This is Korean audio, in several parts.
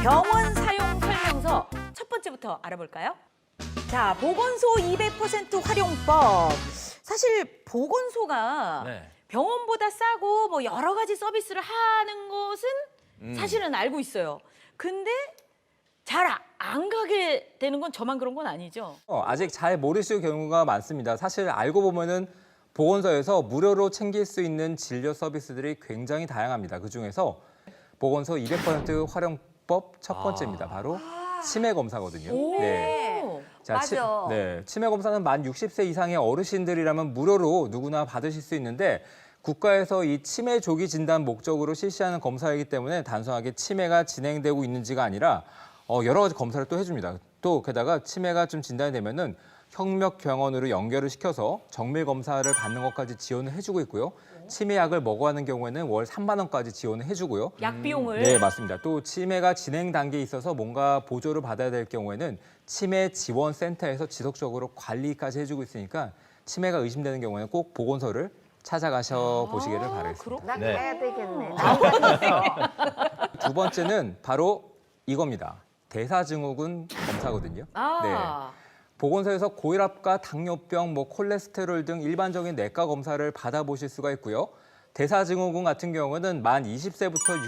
병원 사용 설명서 첫 번째부터 알아볼까요? 자, 보건소 200% 활용법. 사실 보건소가 네. 병원보다 싸고 뭐 여러 가지 서비스를 하는 것은 사실은 알고 있어요. 근데 잘 안 가게 되는 건 저만 그런 건 아니죠? 아직 잘 모르실 경우가 많습니다. 사실 알고 보면은 보건소에서 무료로 챙길 수 있는 진료 서비스들이 굉장히 다양합니다. 그중에서 보건소 200% 활용법 첫 번째입니다. 바로 치매 검사거든요. 오. 자, 맞아. 치매 검사는 만 60세 이상의 어르신들이라면 무료로 누구나 받으실 수 있는데 국가에서 이 치매 조기 진단 목적으로 실시하는 검사이기 때문에 단순하게 치매가 진행되고 있는지가 아니라 여러 가지 검사를 또 해줍니다. 또 게다가 치매가 좀 진단이 되면은 협력병원으로 연결을 시켜서 정밀 검사를 받는 것까지 지원을 해주고 있고요. 치매약을 먹어야 하는 경우에는 월 3만 원까지 지원을 해주고요. 약 비용을. 네, 맞습니다. 또 치매가 진행 단계에 있어서 뭔가 보조를 받아야 될 경우에는 치매 지원 센터에서 지속적으로 관리까지 해주고 있으니까 치매가 의심되는 경우에는 꼭 보건소를 찾아가셔 보시기를 바라겠습니다. 나 네. 가야 되겠네. 두 번째는 바로 이겁니다. 대사증후군 검사거든요. 보건소에서 고혈압과 당뇨병, 콜레스테롤 등 일반적인 내과 검사를 받아보실 수가 있고요. 대사증후군 같은 경우는 만 20세부터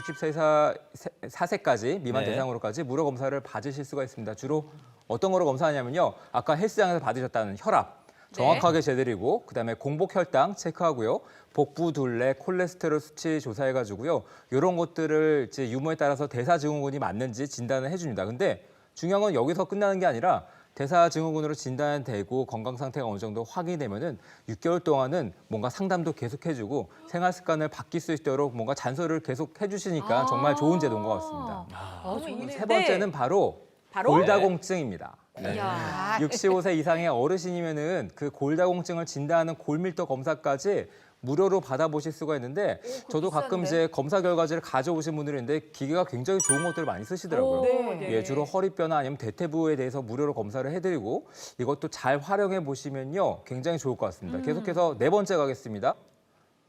64세까지 미만 네. 대상으로까지 무료 검사를 받으실 수가 있습니다. 주로 어떤 거로 검사하냐면요. 아까 헬스장에서 받으셨다는 혈압 정확하게 재드리고 그다음에 공복 혈당 체크하고요. 복부 둘레, 콜레스테롤 수치 조사해가지고요. 이런 것들을 이제 유무에 따라서 대사증후군이 맞는지 진단을 해줍니다. 근데 중요한 건 여기서 끝나는 게 아니라 대사증후군으로 진단되고 건강 상태가 어느 정도 확인이 되면은 6개월 동안은 뭔가 상담도 계속 해주고 생활 습관을 바뀔 수 있도록 뭔가 잔소리를 계속 해주시니까 정말 좋은 제도인 것 같습니다. 좋네요. 세 번째는 바로 바로? 골다공증입니다. 이야. 65세 이상의 어르신이면은 그 골다공증을 진단하는 골밀도 검사까지 무료로 받아보실 수가 있는데 저도 가끔 이제 검사 결과지를 가져오신 분들이 있는데 기계가 굉장히 좋은 것들을 많이 쓰시더라고요. 네. 예, 주로 허리뼈나 아니면 대퇴부에 대해서 무료로 검사를 해드리고 이것도 잘 활용해 보시면요 굉장히 좋을 것 같습니다. 계속해서 네 번째 가겠습니다.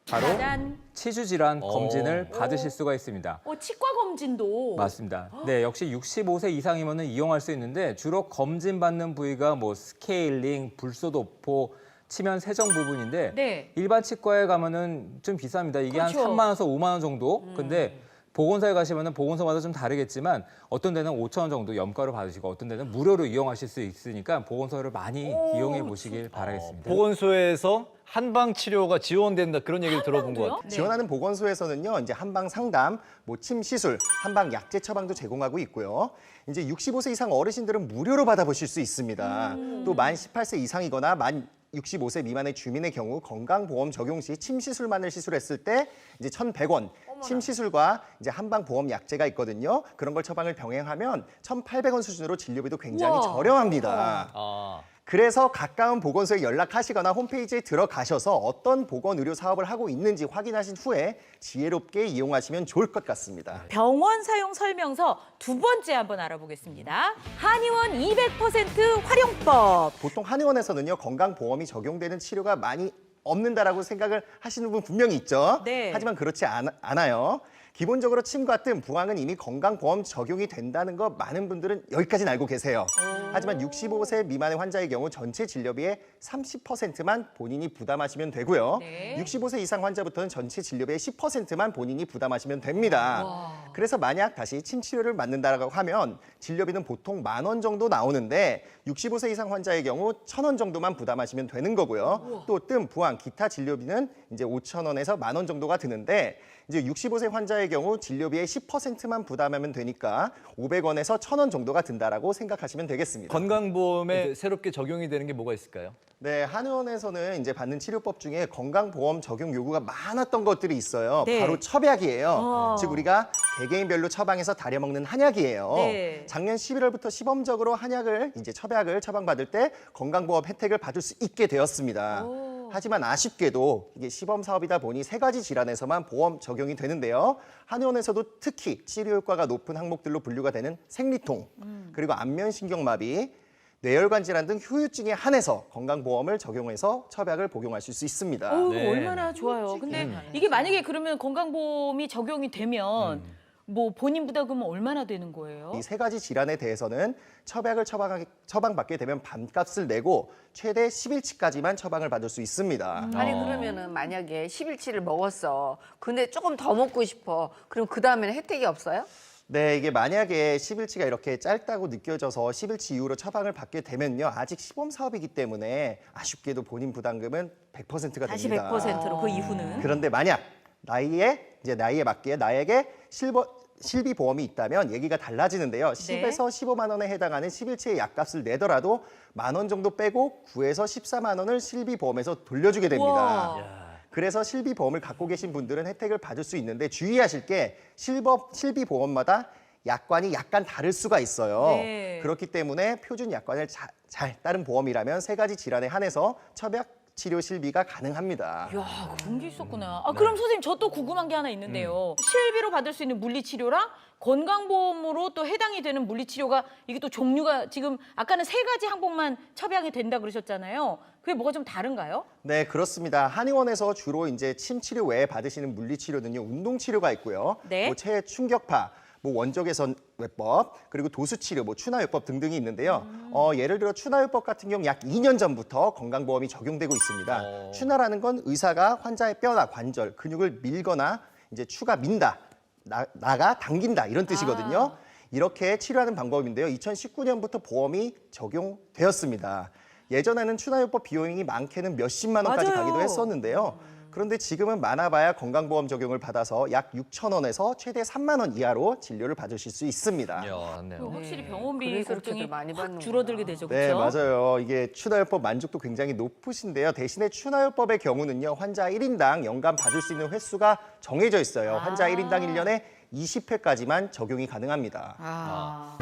바로 짜잔. 치주 질환 검진을 받으실 수가 있습니다. 치과 검진도. 맞습니다. 네, 역시 65세 이상이면 이용할 수 있는데 주로 검진받는 부위가 뭐 스케일링, 불소도포, 치면 세정 부분인데 네. 일반 치과에 가면은 좀 비쌉니다. 이게 그렇죠. 한 3만 원에서 5만 원 정도. 근데 보건소에 가시면은 보건소마다 좀 다르겠지만 어떤 데는 5천 원 정도 염가로 받으시고 어떤 데는 무료로 이용하실 수 있으니까 보건소를 많이 이용해 보시길 바라겠습니다. 보건소에서 한방 치료가 지원된다 그런 얘기를 들어본 것 같아요. 네. 지원하는 보건소에서는요, 이제 한방 상담, 침 시술, 한방 약제 처방도 제공하고 있고요. 이제 65세 이상 어르신들은 무료로 받아보실 수 있습니다. 또 만 18세 이상이거나 만 65세 미만의 주민의 경우 건강보험 적용 시 침 시술만을 시술했을 때 이제 1,100원, 침 시술과 이제 한방 보험 약제가 있거든요. 그런 걸 처방을 병행하면 1,800원 수준으로 진료비도 굉장히 우와. 저렴합니다. 그래서 가까운 보건소에 연락하시거나 홈페이지에 들어가셔서 어떤 보건 의료 사업을 하고 있는지 확인하신 후에 지혜롭게 이용하시면 좋을 것 같습니다. 병원 사용 설명서 두 번째 한번 알아보겠습니다. 한의원 200% 활용법. 보통 한의원에서는요, 건강보험이 적용되는 치료가 많이 없는다라고 생각을 하시는 분 분명히 있죠. 네. 하지만 그렇지 않아요. 기본적으로 침과 뜸, 부항은 이미 건강보험 적용이 된다는 거 많은 분들은 여기까지는 알고 계세요. 하지만 65세 미만의 환자의 경우 전체 진료비의 30%만 본인이 부담하시면 되고요. 네. 65세 이상 환자부터는 전체 진료비의 10%만 본인이 부담하시면 됩니다. 그래서 만약 다시 침 치료를 받는다고 하면 진료비는 보통 10,000원 정도 나오는데 65세 이상 환자의 경우 1,000원 정도만 부담하시면 되는 거고요. 또 뜸, 부항, 기타 진료비는 이제 5,000원에서 10,000원 정도가 드는데 이제 65세 환자의 경우 진료비의 10%만 부담하면 되니까 500원에서 1,000원 정도가 든다라고 생각하시면 되겠습니다. 건강보험에 새롭게 적용이 되는 게 뭐가 있을까요? 네, 한의원에서는 이제 받는 치료법 중에 건강보험 적용 요구가 많았던 것들이 있어요. 네. 바로 첩약이에요. 즉 우리가 개개인별로 처방해서 다려 먹는 한약이에요. 네. 작년 11월부터 시범적으로 한약을 이제 첩약을 처방받을 때 건강보험 혜택을 받을 수 있게 되었습니다. 하지만 아쉽게도 이게 시범 사업이다 보니 3가지 질환에서만 보험 적용이 되는데요. 한의원에서도 특히 치료 효과가 높은 항목들로 분류가 되는 생리통, 그리고 안면신경마비, 뇌혈관 질환 등 후유증에 한해서 건강보험을 적용해서 첩약을 복용하실 수 있습니다. 오, 네. 얼마나 좋아요. 근데 이게 만약에 그러면 건강보험이 적용이 되면 뭐 본인 부담금은 얼마나 되는 거예요? 이 세 가지 질환에 대해서는 처방을 처방받게 되면 반값을 내고 최대 10일치까지만 처방을 받을 수 있습니다. 아니 그러면은 만약에 10일치를 먹었어. 근데 조금 더 먹고 싶어. 그럼 그 다음에는 혜택이 없어요? 네, 이게 만약에 10일치가 이렇게 짧다고 느껴져서 10일치 이후로 처방을 받게 되면요. 아직 시범 사업이기 때문에 아쉽게도 본인 부담금은 100%가 다시 됩니다. 100%로 그 이후는. 그런데 만약 나이에 맞게 나에게 실비 보험이 있다면 얘기가 달라지는데요. 10에서 15만 원에 해당하는 10일치의 약값을 내더라도 1만 원 정도 빼고 9에서 14만 원을 실비 보험에서 돌려주게 됩니다. 와. 그래서 실비 보험을 갖고 계신 분들은 혜택을 받을 수 있는데 주의하실 게 실비 보험마다 약관이 약간 다를 수가 있어요. 네. 그렇기 때문에 표준 약관을 잘 따른 보험이라면 세 가지 질환에 한해서 처방 치료 실비가 가능합니다. 야, 그런 게 있었구나. 아, 그럼 선생님 저 또 궁금한 게 하나 있는데요. 실비로 받을 수 있는 물리치료랑 건강보험으로 또 해당이 되는 물리치료가 이게 또 종류가 지금 아까는 세 가지 항목만 처방이 된다 그러셨잖아요. 그게 뭐가 좀 다른가요? 네, 그렇습니다. 한의원에서 주로 이제 침 치료 외에 받으시는 물리 치료는요. 운동 치료가 있고요. 네. 뭐 체해 충격파, 뭐 원적외선 외법, 그리고 도수 치료, 뭐 추나요법 등등이 있는데요. 예를 들어 추나요법 같은 경우 약 2년 전부터 건강보험이 적용되고 있습니다. 추나라는 건 의사가 환자의 뼈나 관절, 근육을 밀거나 이제 추가 민다, 나가 당긴다 이런 뜻이거든요. 이렇게 치료하는 방법인데요. 2019년부터 보험이 적용되었습니다. 예전에는 추나요법 비용이 많게는 몇십만 원까지 맞아요. 가기도 했었는데요. 그런데 지금은 많아봐야 건강보험 적용을 받아서 약 6천 원에서 최대 3만 원 이하로 진료를 받으실 수 있습니다. 야, 네. 확실히 병원비 그래서 걱정이 그렇게들 많이 확 받는구나. 줄어들게 되죠. 네, 그렇죠? 맞아요. 이게 추나요법 만족도 굉장히 높으신데요. 대신에 추나요법의 경우는요. 환자 1인당 연간 받을 수 있는 횟수가 정해져 있어요. 환자 1인당 1년에 20회까지만 적용이 가능합니다. 아.